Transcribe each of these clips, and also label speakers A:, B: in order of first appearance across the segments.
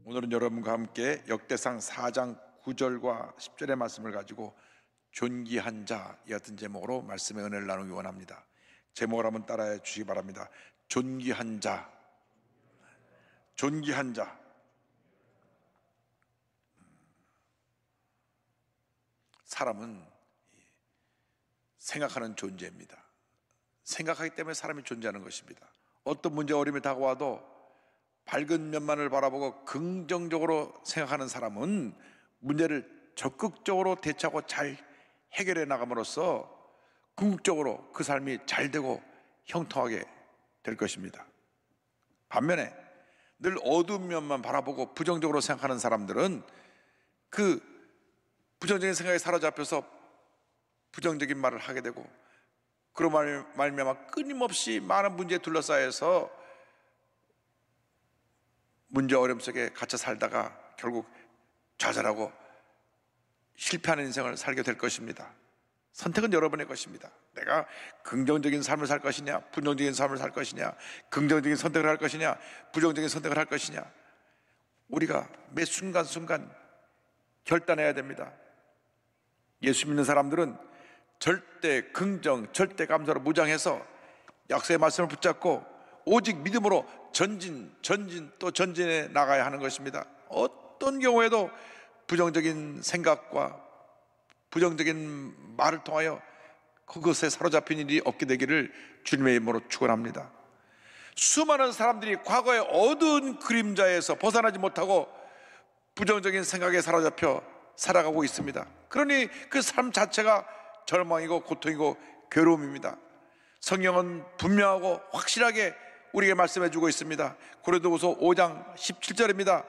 A: 오늘은 여러분과 함께 역대상 4장 9절과 10절의 말씀을 가지고 존귀한 자 이 같은 제목으로 말씀의 은혜를 나누기 원합니다. 제목을 한번 따라해 주시기 바랍니다. 존귀한 자, 존귀한 자. 사람은 생각하는 존재입니다. 생각하기 때문에 사람이 존재하는 것입니다. 어떤 문제 어려움이 다가와도 밝은 면만을 바라보고 긍정적으로 생각하는 사람은 문제를 적극적으로 대처하고 잘 해결해 나감으로써 궁극적으로 그 삶이 잘 되고 형통하게 될 것입니다. 반면에 늘 어두운 면만 바라보고 부정적으로 생각하는 사람들은 그 부정적인 생각에 사로잡혀서 부정적인 말을 하게 되고, 그로 말미암아 끊임없이 많은 문제에 둘러싸여서 문제 어려움 속에 갇혀 살다가 결국 좌절하고 실패하는 인생을 살게 될 것입니다. 선택은 여러분의 것입니다. 내가 긍정적인 삶을 살 것이냐, 부정적인 삶을 살 것이냐, 긍정적인 선택을 할 것이냐, 부정적인 선택을 할 것이냐, 우리가 매 순간순간 결단해야 됩니다. 예수 믿는 사람들은 절대 긍정, 절대 감사로 무장해서 약속의 말씀을 붙잡고 오직 믿음으로 전진 또 전진해 나가야 하는 것입니다. 어떤 경우에도 부정적인 생각과 부정적인 말을 통하여 그것에 사로잡힌 일이 없게 되기를 주님의 이름으로 축원합니다. 수많은 사람들이 과거의 어두운 그림자에서 벗어나지 못하고 부정적인 생각에 사로잡혀 살아가고 있습니다. 그러니 그 삶 자체가 절망이고 고통이고 괴로움입니다. 성경은 분명하고 확실하게 우리에게 말씀해 주고 있습니다. 고린도후서 5장 17절입니다.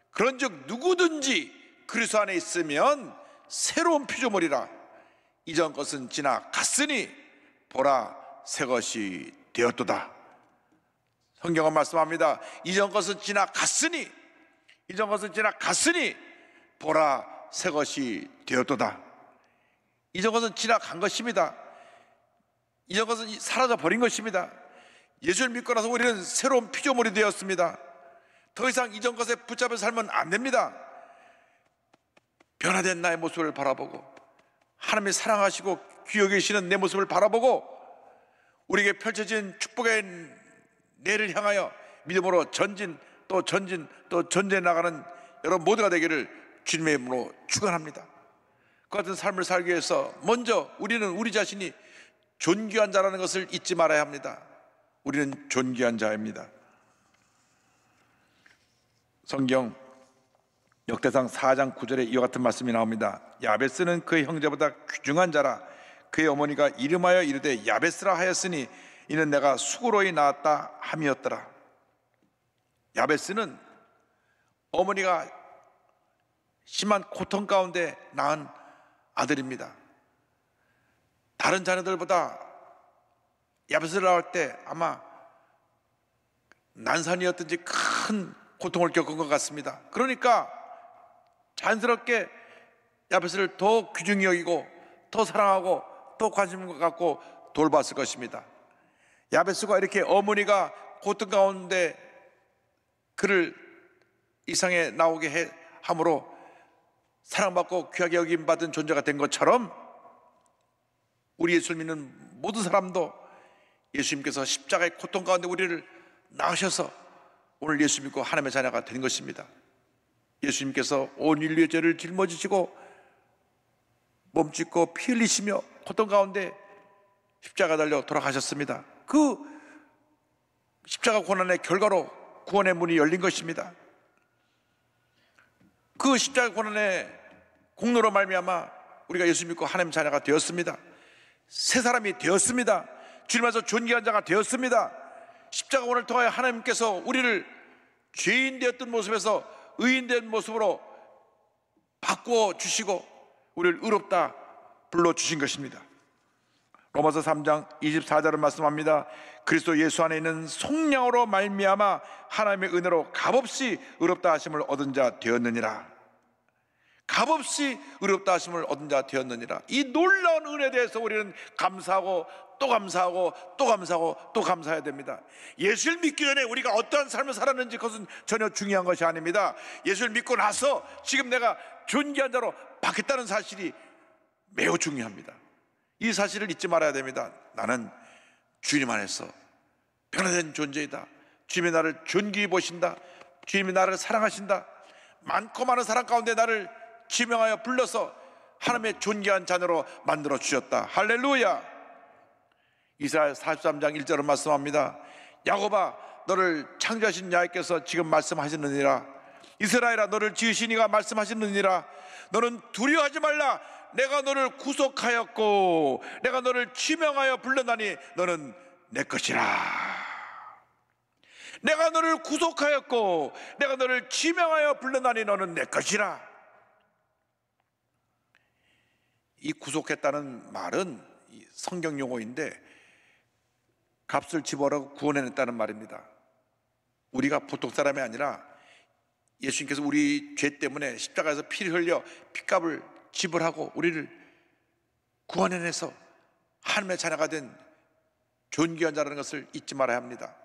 A: 그런즉 누구든지 그리스도 안에 있으면 새로운 피조물이라, 이전 것은 지나갔으니 보라 새 것이 되었도다. 성경은 말씀합니다. 이전 것은 지나갔으니 보라 새 것이 되었도다. 이전 것은 지나간 것입니다. 이전 것은 사라져 버린 것입니다. 예수를 믿고 나서 우리는 새로운 피조물이 되었습니다. 더 이상 이전 것에 붙잡혀 살면 안 됩니다. 변화된 나의 모습을 바라보고 하나님이 사랑하시고 귀여 계시는 내 모습을 바라보고 우리에게 펼쳐진 축복의 내를 향하여 믿음으로 전진 또 전진해 나가는 여러분 모두가 되기를 주님의 이름으로 축원합니다. 그 같은 삶을 살기 위해서 먼저 우리는 우리 자신이 존귀한 자라는 것을 잊지 말아야 합니다. 우리는 존귀한 자입니다. 성경 역대상 4장 9절에 이와 같은 말씀이 나옵니다. 야베스는 그의 형제보다 귀중한 자라. 그의 어머니가 이름하여 이르되 야베스라 하였으니 이는 내가 수고로이 낳았다 함이었더라. 야베스는 어머니가 심한 고통 가운데 낳은 아들입니다. 다른 자녀들보다 야베스를 낳을 때 아마 난산이었든지 큰 고통을 겪은 것 같습니다. 그러니까 자연스럽게 야베스를 더 귀중히 여기고 더 사랑하고 더 관심을 갖고 돌봤을 것입니다. 야베스가 이렇게 어머니가 고통 가운데 그를 이 세상에 나오게 함으로 사랑받고 귀하게 여김받은 존재가 된 것처럼 우리 예수를 믿는 모든 사람도 예수님께서 십자가의 고통 가운데 우리를 낳으셔서 오늘 예수 믿고 하나님의 자녀가 된 것입니다. 예수님께서 온 인류의 죄를 짊어지시고 몸짓고 피 흘리시며 고통 가운데 십자가 달려 돌아가셨습니다. 그 십자가 고난의 결과로 구원의 문이 열린 것입니다. 그 십자가 고난의 공로로 말미암아 우리가 예수 믿고 하나님 자녀가 되었습니다. 새 사람이 되었습니다. 주님 안에서 존귀한 자가 되었습니다. 십자가 고난을 통하여 하나님께서 우리를 죄인 되었던 모습에서 의인 된 모습으로 바꾸어 주시고 우리를 의롭다 불러주신 것입니다. 로마서 3장 24절은 말씀합니다. 그리스도 예수 안에 있는 속량으로 말미암아 하나님의 은혜로 값없이 의롭다 하심을 얻은 자 되었느니라. 값없이 의롭다 하심을 얻은 자 되었느니라. 이 놀라운 은혜에 대해서 우리는 감사하고 또 감사하고 또 감사하고 또 감사해야 됩니다. 예수를 믿기 전에 우리가 어떠한 삶을 살았는지 그것은 전혀 중요한 것이 아닙니다. 예수를 믿고 나서 지금 내가 존귀한 자로 바뀌었다는 사실이 매우 중요합니다. 이 사실을 잊지 말아야 됩니다. 나는 주님 안에서 변화된 존재이다. 주님이 나를 존귀히 보신다. 주님이 나를 사랑하신다. 많고 많은 사랑 가운데 나를 지명하여 불러서 하나님의 존귀한 자녀로 만들어 주셨다. 할렐루야. 이사야 43장 1절은 말씀합니다. 야곱아, 너를 창조하신 야훼께서 지금 말씀하시느니라. 이스라엘아, 너를 지으신 이가 말씀하시느니라. 너는 두려워하지 말라. 내가 너를 구속하였고 내가 너를 지명하여 불렀나니 너는 내 것이라. 내가 너를 구속하였고 내가 너를 지명하여 불렀나니 너는 내 것이라. 이 구속했다는 말은 성경 용어인데 값을 지불하고 구원해냈다는 말입니다. 우리가 보통 사람이 아니라 예수님께서 우리 죄 때문에 십자가에서 피를 흘려 핏값을 지불하고 우리를 구원해내서 하나님의 자녀가 된 존귀한 자라는 것을 잊지 말아야 합니다.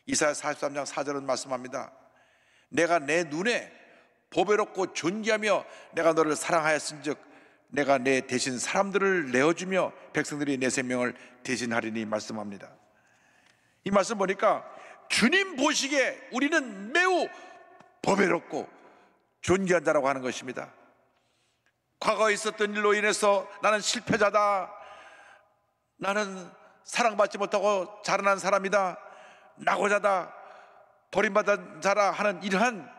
A: 이사야 43장 4절은 말씀합니다. 내가 내 눈에 보배롭고 존귀하며 내가 너를 사랑하였은즉 내가 내 대신 사람들을 내어주며 백성들이 내 생명을 대신하리니 말씀합니다. 이 말씀 보니까 주님 보시기에 우리는 매우 보배롭고 존귀한 자라고 하는 것입니다. 과거에 있었던 일로 인해서 나는 실패자다, 나는 사랑받지 못하고 자라난 사람이다, 낙오자다, 버림받은 자라 하는 이러한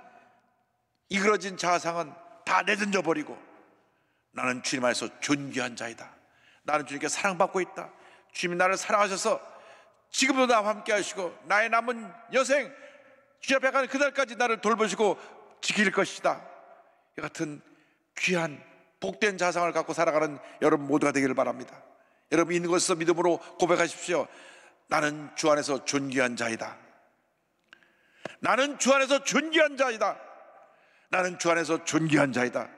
A: 이그러진 자아상은 다 내던져 버리고 나는 주님 안에서 존귀한 자이다. 나는 주님께 사랑받고 있다. 주님이 나를 사랑하셔서 지금도 나와 함께 하시고 나의 남은 여생 주님 앞에 가는 그날까지 나를 돌보시고 지킬 것이다. 이 같은 귀한 복된 자상을 갖고 살아가는 여러분 모두가 되기를 바랍니다. 여러분 있는 것에서 믿음으로 고백하십시오. 나는 주 안에서 존귀한 자이다. 나는 주 안에서 존귀한 자이다. 나는 주 안에서 존귀한 자이다.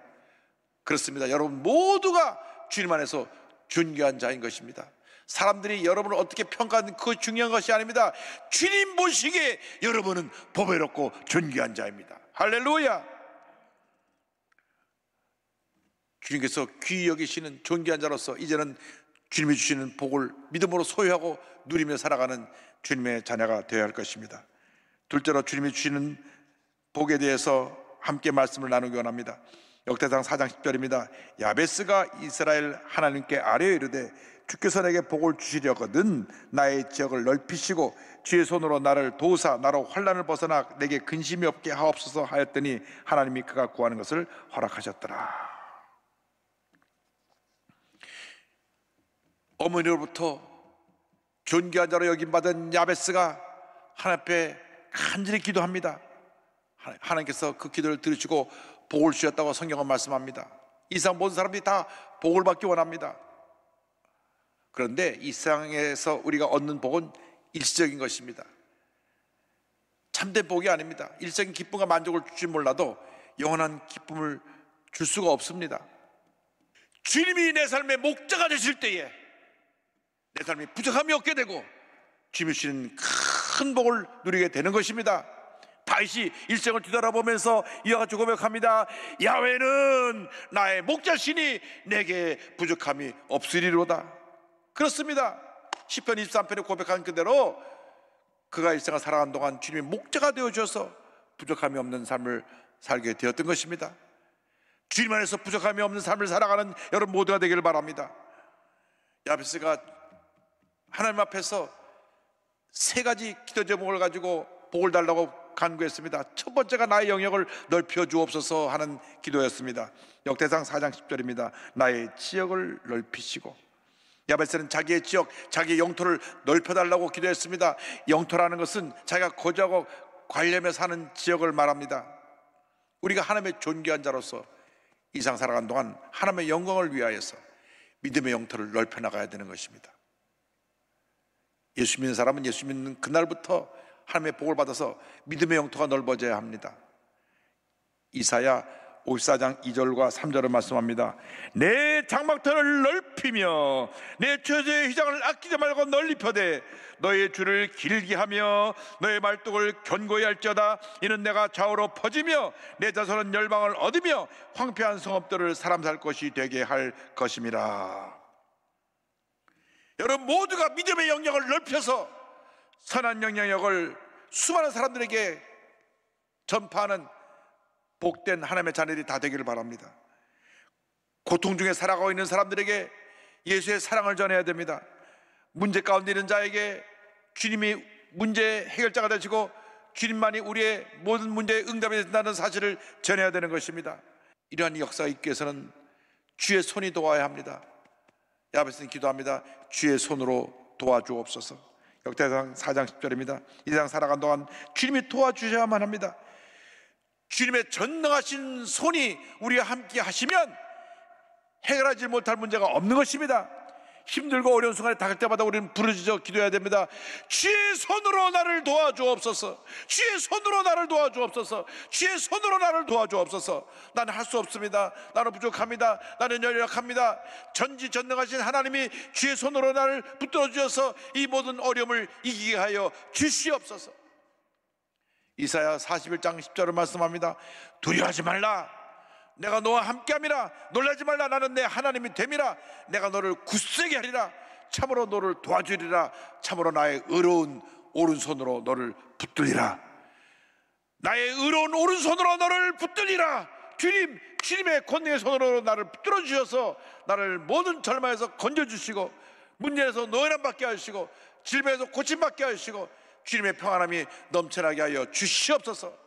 A: 그렇습니다. 여러분 모두가 주님 안에서 존귀한 자인 것입니다. 사람들이 여러분을 어떻게 평가하는 그 중요한 것이 아닙니다. 주님 보시기에 여러분은 보배롭고 존귀한 자입니다. 할렐루야. 주님께서 귀히 여기시는 존귀한 자로서 이제는 주님이 주시는 복을 믿음으로 소유하고 누리며 살아가는 주님의 자녀가 되어야 할 것입니다. 둘째로 주님이 주시는 복에 대해서 함께 말씀을 나누기 원합니다. 역대상 4장 10절입니다. 야베스가 이스라엘 하나님께 아뢰어 이르되 주께서 내게 복을 주시려거든 나의 지역을 넓히시고 주의 손으로 나를 도우사 나로 환난을 벗어나 내게 근심이 없게 하옵소서 하였더니 하나님이 그가 구하는 것을 허락하셨더라. 어머니로부터 존귀한 자로 여김받은 야베스가 하나님 앞에 간절히 기도합니다. 하나님께서 그 기도를 들으시고 복을 주셨다고 성경은 말씀합니다. 이 세상 모든 사람들이 다 복을 받기 원합니다. 그런데 이 세상에서 우리가 얻는 복은 일시적인 것입니다. 참된 복이 아닙니다. 일시적인 기쁨과 만족을 줄지 몰라도 영원한 기쁨을 줄 수가 없습니다. 주님이 내 삶의 목자가 되실 때에 내 삶이 부족함이 없게 되고 주님이 주시는 큰 복을 누리게 되는 것입니다. 다윗이 일생을 뒤돌아보면서 이와 같이 고백합니다. 야훼는 나의 목자시니 내게 부족함이 없으리로다. 그렇습니다. 시편 23편에 고백한 그대로 그가 일생을 살아간 동안 주님이 목자가 되어주셔서 부족함이 없는 삶을 살게 되었던 것입니다. 주님 안에서 부족함이 없는 삶을 살아가는 여러분 모두가 되기를 바랍니다. 야베스가 하나님 앞에서 세 가지 기도 제목을 가지고 복을 달라고 간구했습니다. 첫 번째가 나의 영역을 넓혀 주옵소서 하는 기도였습니다. 역대상 4장 10절입니다. 나의 지역을 넓히시고. 야베스는 자기의 지역, 자기의 영토를 넓혀달라고 기도했습니다. 영토라는 것은 자기가 거주하고 관리하며 사는 지역을 말합니다. 우리가 하나님의 존귀한 자로서 이 세상 살아간 동안 하나님의 영광을 위하여서 믿음의 영토를 넓혀 나가야 되는 것입니다. 예수 믿는 사람은 예수 믿는 그날부터 하나님의 복을 받아서 믿음의 영토가 넓어져야 합니다. 이사야 54장 2절과 3절을 말씀합니다. 내 장막터를 넓히며 내 처소의 휘장을 아끼지 말고 널리 펴되 너의 줄을 길게 하며 너의 말뚝을 견고히 할지어다. 이는 내가 좌우로 퍼지며 내 자손은 열방을 얻으며 황폐한 성읍들을 사람 살 것이 되게 할 것임이라. 여러분 모두가 믿음의 영역을 넓혀서 선한 영역을 수많은 사람들에게 전파하는 복된 하나님의 자녀들이 다 되기를 바랍니다. 고통 중에 살아가고 있는 사람들에게 예수의 사랑을 전해야 됩니다. 문제 가운데 있는 자에게 주님이 문제 해결자가 되시고 주님만이 우리의 모든 문제에 응답이 된다는 사실을 전해야 되는 것입니다. 이러한 역사가 있기 위해서는 주의 손이 도와야 합니다. 야베스는 기도합니다. 주의 손으로 도와주옵소서. 역대상 4장 10절입니다. 이 세상 살아간 동안 주님이 도와주셔야만 합니다. 주님의 전능하신 손이 우리와 함께 하시면 해결하지 못할 문제가 없는 것입니다. 힘들고 어려운 순간에 닥을 때마다 우리는 부르짖어 기도해야 됩니다. 주의 손으로 나를 도와주옵소서. 주의 손으로 나를 도와주옵소서. 주의 손으로 나를 도와주옵소서. 나는 할 수 없습니다. 나는 부족합니다. 나는 연약합니다. 전지전능하신 하나님이 주의 손으로 나를 붙들어 주셔서 이 모든 어려움을 이기게 하여 주시옵소서. 이사야 41장 10절을 말씀합니다. 두려워하지 말라. 내가 너와 함께함이라. 놀라지 말라. 나는 내 하나님이 됨이라. 내가 너를 굳세게 하리라. 참으로 너를 도와주리라. 참으로 나의 의로운 오른손으로 너를 붙들리라. 나의 의로운 오른손으로 너를 붙들리라. 주님의 권능의 손으로 나를 붙들어 주셔서 나를 모든 절망에서 건져주시고 문제에서 노예남 받게 하시고 질병에서 고침받게 하시고 주님의 평안함이 넘쳐나게 하여 주시옵소서.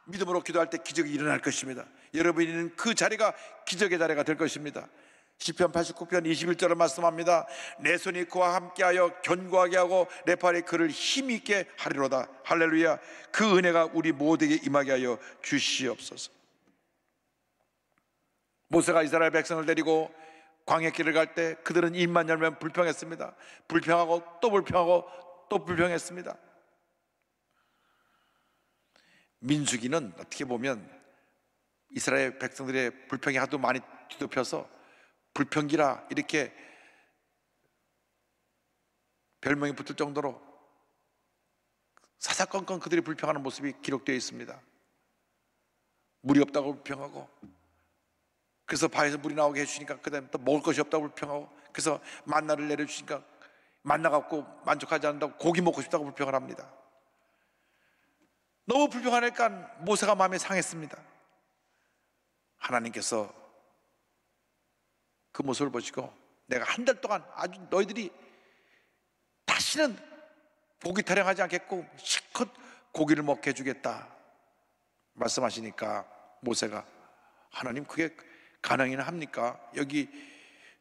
A: 믿음으로 기도할 때 기적이 일어날 것입니다. 여러분이 있는 그 자리가 기적의 자리가 될 것입니다. 시편 89편 21절을 말씀합니다. 내 손이 그와 함께하여 견고하게 하고 내 팔이 그를 힘있게 하리로다. 할렐루야. 그 은혜가 우리 모두에게 임하게 하여 주시옵소서. 모세가 이스라엘 백성을 데리고 광야길을 갈 때 그들은 입만 열면 불평했습니다. 불평하고 또 불평하고 또 불평했습니다. 민수기는 어떻게 보면 이스라엘 백성들의 불평이 하도 많이 뒤덮여서 불평기라 이렇게 별명이 붙을 정도로 사사건건 그들이 불평하는 모습이 기록되어 있습니다. 물이 없다고 불평하고, 그래서 바에서 물이 나오게 해주시니까 그 다음에 또 먹을 것이 없다고 불평하고, 그래서 만나를 내려주시니까 만나가 없고 만족하지 않는다고 고기 먹고 싶다고 불평을 합니다. 너무 불평하니까 모세가 마음이 상했습니다. 하나님께서 그 모습을 보시고 내가 한 달 동안 아주 너희들이 다시는 고기 타령하지 않겠고 실컷 고기를 먹게 해주겠다 말씀하시니까 모세가 하나님 그게 가능이나 합니까? 여기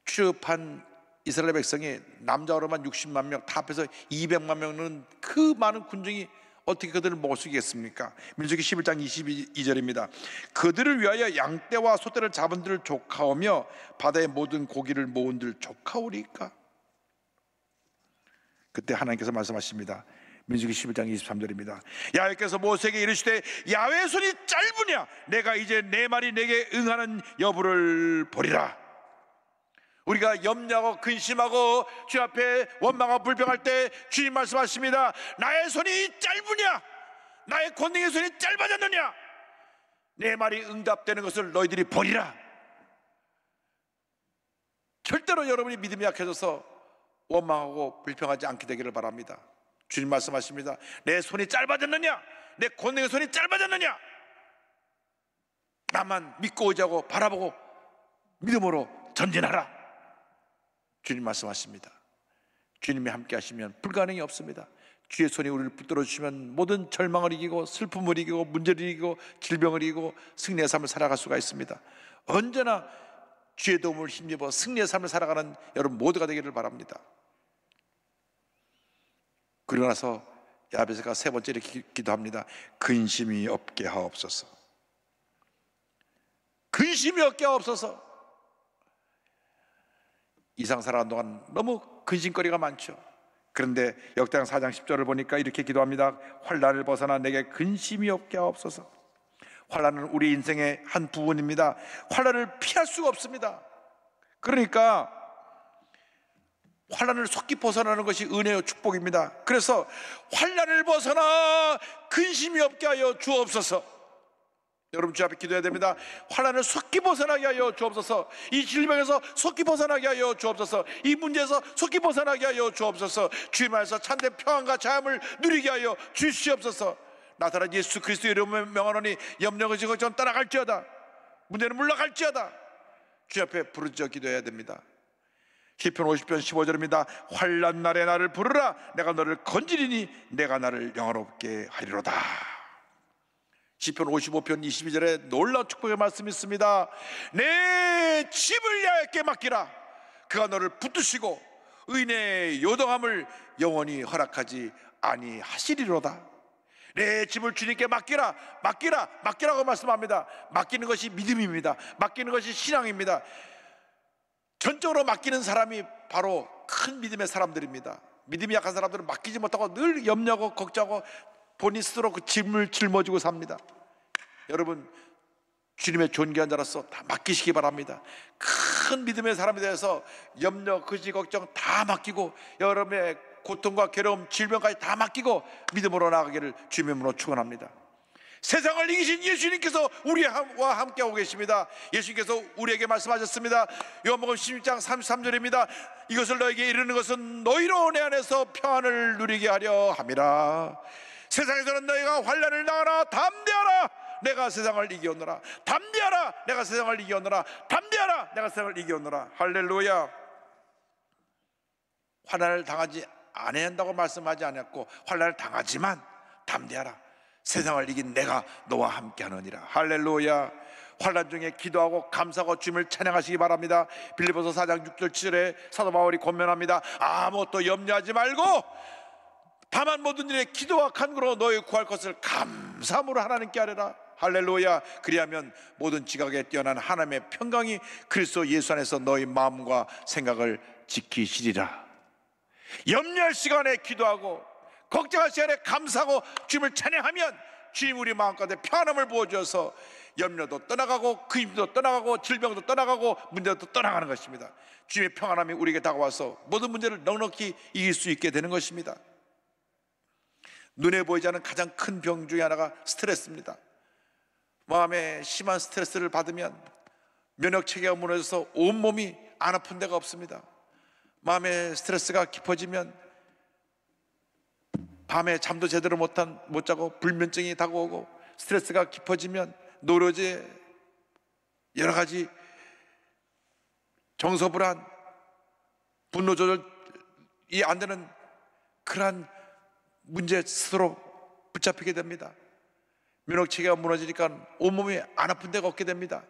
A: 출애굽한 이스라엘 백성이 남자로만 60만 명 다 합해서 200만 명은 그 많은 군중이 어떻게 그들을 먹을 수 있겠습니까? 민수기 11장 22절입니다. 그들을 위하여 양떼와 소떼를 잡은들 조카오며 바다의 모든 고기를 모은들 조카오리까? 그때 하나님께서 말씀하십니다. 민수기 11장 23절입니다. 야훼께서 모세에게 이르시되 야훼의 손이 짧으냐? 내가 이제 내 말이 내게 응하는 여부를 보리라. 우리가 염려하고 근심하고 주 앞에 원망하고 불평할 때 주님 말씀하십니다. 나의 손이 짧으냐? 나의 권능의 손이 짧아졌느냐? 내 말이 응답되는 것을 너희들이 보리라. 절대로 여러분이 믿음이 약해져서 원망하고 불평하지 않게 되기를 바랍니다. 주님 말씀하십니다. 내 손이 짧아졌느냐? 내 권능의 손이 짧아졌느냐? 나만 믿고 의지하고 바라보고 믿음으로 전진하라. 주님 말씀하십니다. 주님이 함께 하시면 불가능이 없습니다. 주의 손이 우리를 붙들어 주시면 모든 절망을 이기고 슬픔을 이기고 문제를 이기고 질병을 이기고 승리의 삶을 살아갈 수가 있습니다. 언제나 주의 도움을 힘입어 승리의 삶을 살아가는 여러분 모두가 되기를 바랍니다. 그러고 나서 야베스가 세 번째 이렇게 기도합니다. 근심이 없게 하옵소서. 근심이 없게 하옵소서. 이상 살아가는 동안 너무 근심거리가 많죠. 그런데 역대상 4장 10절을 보니까 이렇게 기도합니다. 환난을 벗어나 내게 근심이 없게 하옵소서. 환난은 우리 인생의 한 부분입니다. 환난을 피할 수가 없습니다. 그러니까 환난을 속히 벗어나는 것이 은혜요 축복입니다. 그래서 환난을 벗어나 근심이 없게 하여 주옵소서. 여러분 주 앞에 기도해야 됩니다. 환난을 속히 벗어나게 하여 주옵소서. 이 질병에서 속히 벗어나게 하여 주옵소서. 이 문제에서 속히 벗어나게 하여 주옵소서. 주님 안에서 참된 평안과 자유함을 누리게 하여 주시옵소서. 나타난 예수 그리스도의 이름을 명하노니 염려가 지고 좀 따라갈지어다. 문제는 물러갈지어다. 주 앞에 부르짖어 기도해야 됩니다. 시편 50편 15절입니다. 환난 날에 나를 부르라. 내가 너를 건지리니 내가 나를 영화롭게 하리로다. 시편 55편 22절에 놀라운 축복의 말씀이 있습니다. 내 집을 야훼께 맡기라. 그가 너를 붙드시고 의인의 요동함을 영원히 허락하지 아니하시리로다. 내 집을 주님께 맡기라. 맡기라고 말씀합니다. 맡기는 것이 믿음입니다. 맡기는 것이 신앙입니다. 전적으로 맡기는 사람이 바로 큰 믿음의 사람들입니다. 믿음이 약한 사람들은 맡기지 못하고 늘 염려하고 걱정하고 본인 스스로 그 짐을 짊어지고 삽니다. 여러분 주님의 존귀한 자로서 다 맡기시기 바랍니다. 큰 믿음의 사람에 대해서 염려, 근심, 걱정 다 맡기고 여러분의 고통과 괴로움, 질병까지 다 맡기고 믿음으로 나아가기를 주님의 이름으로 축원합니다. 세상을 이기신 예수님께서 우리와 함께하고 계십니다. 예수님께서 우리에게 말씀하셨습니다. 요한복음 16장 33절입니다. 이것을 너에게 이르는 것은 너희로 내 안에서 평안을 누리게 하려 함이라. 세상에서는 너희가 환난을 당하나 담대하라. 내가 세상을 이기었노라. 담대하라. 내가 세상을 이기었노라. 담대하라. 내가 세상을 이기었노라. 할렐루야. 환난을 당하지 않아야 한다고 말씀하지 않았고 환난을 당하지만 담대하라. 세상을 이긴 내가 너와 함께하느니라. 할렐루야. 환난 중에 기도하고 감사하고 주님을 찬양하시기 바랍니다. 빌립보서 4장 6절 7절에 사도 바울이 권면합니다. 아무것도 염려하지 말고 다만 모든 일에 기도와 간구로 너희 구할 것을 감사함으로 하나님께 아뢰라. 할렐루야. 그리하면 모든 지각에 뛰어난 하나님의 평강이 그리스도 예수 안에서 너희 마음과 생각을 지키시리라. 염려할 시간에 기도하고 걱정할 시간에 감사하고 주님을 찬양하면 주님 우리 마음가운데 평안함을 부어주어서 염려도 떠나가고 근심도 떠나가고 질병도 떠나가고 문제도 떠나가는 것입니다. 주님의 평안함이 우리에게 다가와서 모든 문제를 넉넉히 이길 수 있게 되는 것입니다. 눈에 보이지 않는 가장 큰 병 중에 하나가 스트레스입니다. 마음에 심한 스트레스를 받으면 면역체계가 무너져서 온몸이 안 아픈 데가 없습니다. 마음에 스트레스가 깊어지면 밤에 잠도 제대로 못 자고 불면증이 다가오고, 스트레스가 깊어지면 노로제, 여러 가지 정서불안, 분노 조절이 안 되는 그러한 문제 스스로 붙잡히게 됩니다. 면역체계가 무너지니까 온몸이 안 아픈 데가 없게 됩니다.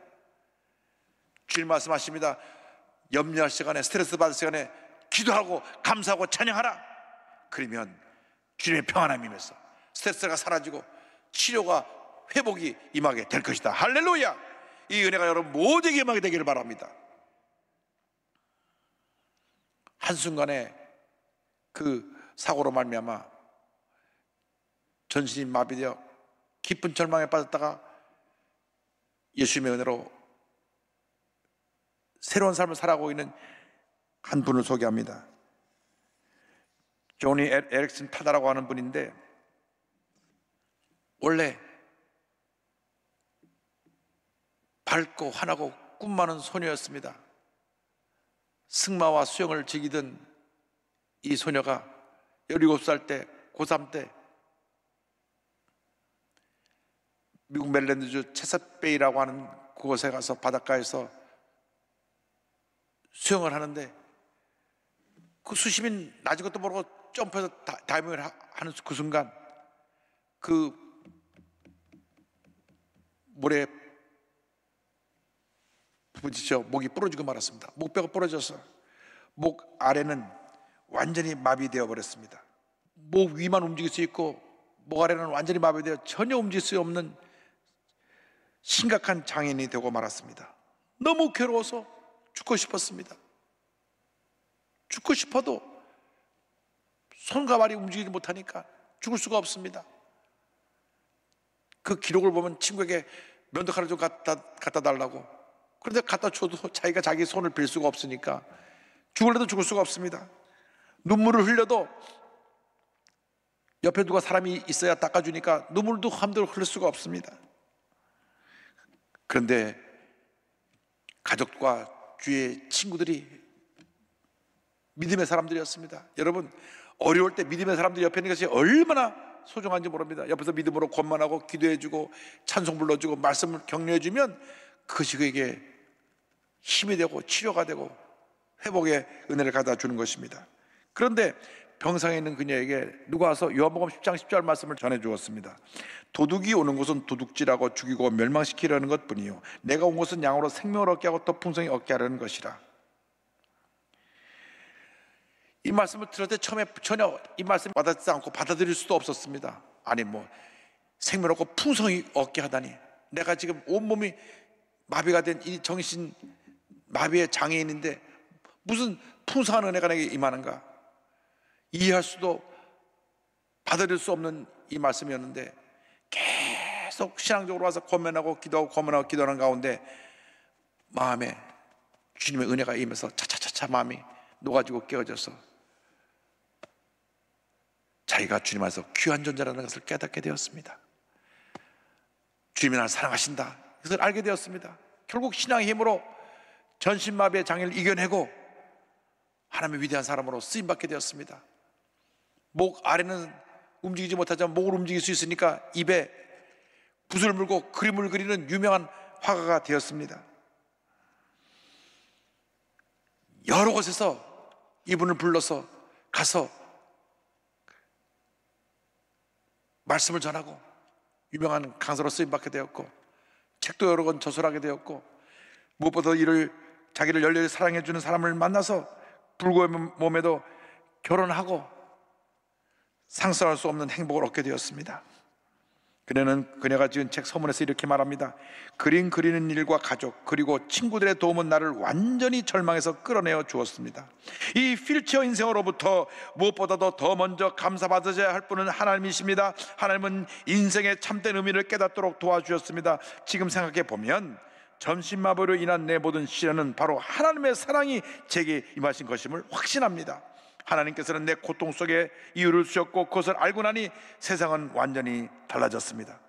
A: 주님 말씀하십니다. 염려할 시간에, 스트레스 받을 시간에 기도하고 감사하고 찬양하라. 그러면 주님의 평안함이 임해서 스트레스가 사라지고 치료가, 회복이 임하게 될 것이다. 할렐루야. 이 은혜가 여러분 모두에게 임하게 되기를 바랍니다. 한순간에 그 사고로 말미암아 전신이 마비되어 깊은 절망에 빠졌다가 예수님의 은혜로 새로운 삶을 살아가고 있는 한 분을 소개합니다. 조니 에릭슨 타다라고 하는 분인데, 원래 밝고 환하고 꿈 많은 소녀였습니다. 승마와 수영을 즐기던 이 소녀가 17살 때, 고3 때 미국 메릴랜드주 체사베이라고 하는 그곳에 가서 바닷가에서 수영을 하는데, 그 수심이 낮은 것도 모르고 점프해서 다이빙을 하는 그 순간 그 모래에 부딪혀 목이 부러지고 말았습니다. 목뼈가 부러져서 목 아래는 완전히 마비되어 버렸습니다. 목 위만 움직일 수 있고 목 아래는 완전히 마비되어 전혀 움직일 수 없는 심각한 장애인이 되고 말았습니다. 너무 괴로워서 죽고 싶었습니다. 죽고 싶어도 손과 발이 움직이지 못하니까 죽을 수가 없습니다. 그 기록을 보면 친구에게 면도칼 좀 갖다 달라고. 그런데 갖다 줘도 자기가 자기 손을 빌 수가 없으니까 죽을래도 죽을 수가 없습니다. 눈물을 흘려도 옆에 누가 사람이 있어야 닦아주니까 눈물도 함부로 흘릴 수가 없습니다. 그런데 가족과 주위의 친구들이 믿음의 사람들이었습니다. 여러분, 어려울 때 믿음의 사람들이 옆에 있는 것이 얼마나 소중한지 모릅니다. 옆에서 믿음으로 권면하고 기도해주고 찬송 불러주고 말씀을 격려해주면 그것이 그에게 힘이 되고 치료가 되고 회복의 은혜를 갖다 주는 것입니다. 그런데 병상에 있는 그녀에게 누가 와서 요한복음 10장 10절 말씀을 전해 주었습니다. 도둑이 오는 곳은 도둑질하고 죽이고 멸망시키려는 것뿐이요 내가 온 곳은 양으로 생명을 얻게 하고 또 풍성히 얻게 하려는 것이라. 이 말씀을 들을 때 처음에 전혀 이 말씀 와닿지 않고 받아들일 수도 없었습니다. 아니 생명 얻고 풍성히 얻게 하다니, 내가 지금 온몸이 마비가 된 이 정신 마비의 장애인인데 무슨 풍성한 은혜가 내게 임하는가. 이해할 수도 받아들일 수 없는 이 말씀이었는데 계속 신앙적으로 와서 권면하고 기도하고 권면하고 기도하는 가운데 마음에 주님의 은혜가 임해서 차차차차 마음이 녹아지고 깨어져서 자기가 주님 안에서 귀한 존재라는 것을 깨닫게 되었습니다. 주님이 나를 사랑하신다, 그것을 알게 되었습니다. 결국 신앙의 힘으로 전신마비의 장애를 이겨내고 하나님의 위대한 사람으로 쓰임받게 되었습니다. 목 아래는 움직이지 못하지만 목을 움직일 수 있으니까 입에 붓을 물고 그림을 그리는 유명한 화가가 되었습니다. 여러 곳에서 이분을 불러서 가서 말씀을 전하고 유명한 강사로 쓰임받게 되었고 책도 여러 권 저술하게 되었고 무엇보다 자기를 열렬히 사랑해주는 사람을 만나서 불구의 몸에도 결혼하고 상상할 수 없는 행복을 얻게 되었습니다. 그녀가 지은 책 서문에서 이렇게 말합니다. 그림 그리는 일과 가족 그리고 친구들의 도움은 나를 완전히 절망에서 끌어내어 주었습니다. 이 휠체어 인생으로부터 무엇보다도 더 먼저 감사받으셔야 할 분은 하나님이십니다. 하나님은 인생의 참된 의미를 깨닫도록 도와주셨습니다. 지금 생각해 보면 전신마비로 인한 내 모든 시련은 바로 하나님의 사랑이 제게 임하신 것임을 확신합니다. 하나님께서는 내 고통 속에 이유를 주셨고 그것을 알고 나니 세상은 완전히 달라졌습니다.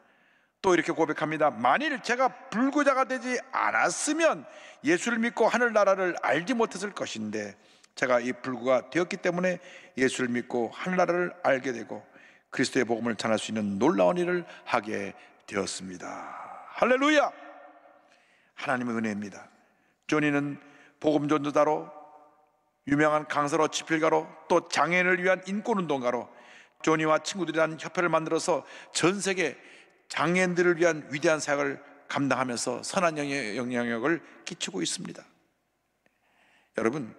A: 또 이렇게 고백합니다. 만일 제가 불구자가 되지 않았으면 예수를 믿고 하늘나라를 알지 못했을 것인데 제가 이 불구가 되었기 때문에 예수를 믿고 하늘나라를 알게 되고 그리스도의 복음을 전할 수 있는 놀라운 일을 하게 되었습니다. 할렐루야! 하나님의 은혜입니다. 조니는 복음 전도자로, 유명한 강사로, 집필가로, 또 장애인을 위한 인권운동가로 조니와 친구들이란 협회를 만들어서 전 세계 장애인들을 위한 위대한 사역을 감당하면서 선한 영향력을 끼치고 있습니다. 여러분,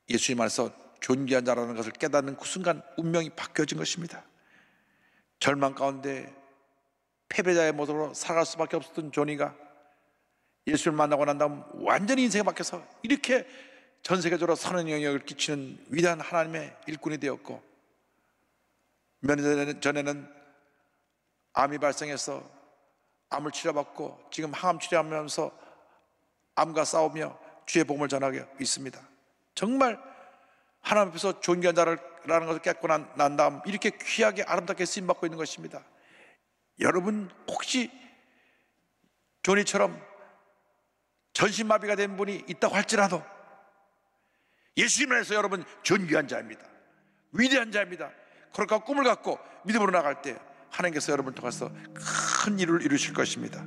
A: 예수님 안에서 존귀한 자라는 것을 깨닫는 그 순간 운명이 바뀌어진 것입니다. 절망 가운데 패배자의 모습으로 살아갈 수밖에 없었던 조니가 예수를 만나고 난 다음 완전히 인생이 바뀌어서 이렇게 전 세계적으로 선한 영향력을 끼치는 위대한 하나님의 일꾼이 되었고, 몇 년 전에는 암이 발생해서 암을 치료받고 지금 항암 치료하면서 암과 싸우며 주의 복음을 전하고 있습니다. 정말 하나님 앞에서 존귀한 자라는 것을 깨닫고 난 다음 이렇게 귀하게 아름답게 쓰임받고 있는 것입니다. 여러분, 혹시 조니처럼 전신마비가 된 분이 있다고 할지라도 예수님 안에서 여러분 존귀한 자입니다. 위대한 자입니다. 그러니까 꿈을 갖고 믿음으로 나갈 때 하나님께서 여러분을 통해서 큰 일을 이루실 것입니다.